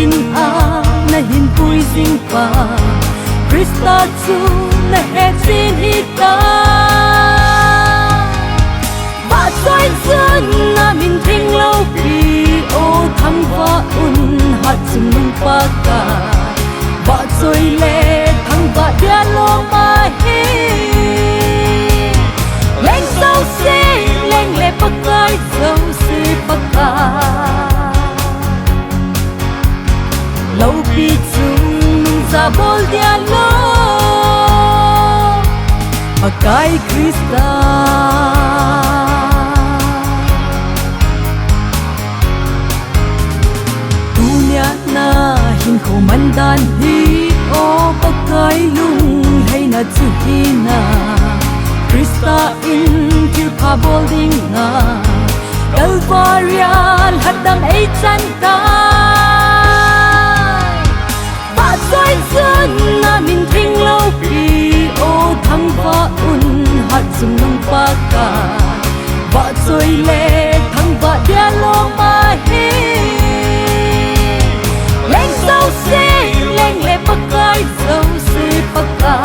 in a na hin pui zing pa Krista chu na he chin hita ba soi sun na min thing lo pi o thang va un hat chung nung pa ka ba soi le thang va dia lo ma hi leng sao se leng le pa kai sao se pa ka lâu pi chung za bol dia lo pakai Krista dunia na hin kho mandan hi o pakai lung hay na chu hi na Krista in til pa bolding na Calvarian hadam ei chan ta soi sun na min thing lo pi o thang va un hat sum nong pa ka va soi le thang va dia lo ma hi leng sao se leng le pa kai sao se pa ka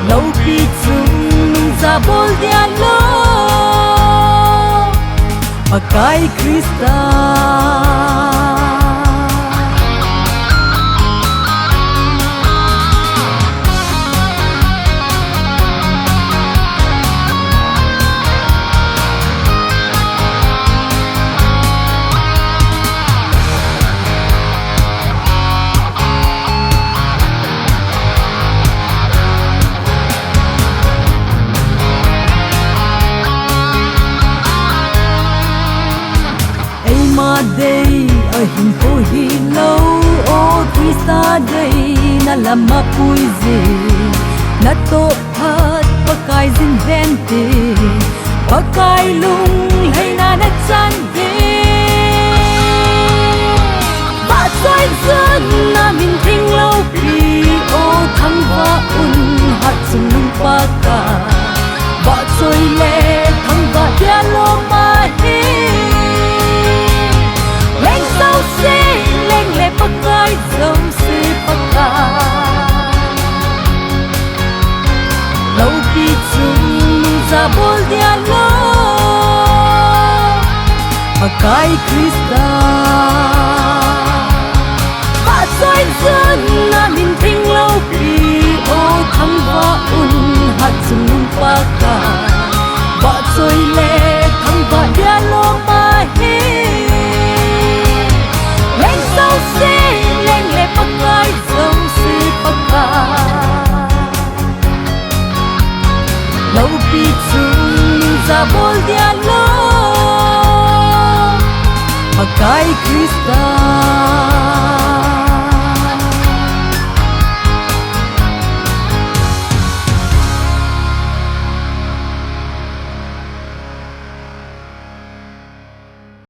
lo pi chung za bol dia lo pa kai Krista day a hin ko hi lo o Krista day na lama pui zi na to phat pakai zin ven ti pakai lung hay na chan de ba soi sun na min thing lo pi o thang va un hat chung nung pa ka ba soi le thang va dia lo ma hi sao se leng le pa kai sao se pa ka lâu pi chung za bol dia lo pa kai Krista ba soi sun na min thing lo pi o thang va un hat chung nung pa ka ba soi le thang va dia lo ma hi sao se leng le pa kai sao se pa ka lâu pi chung za bol dia lo pa kai Krista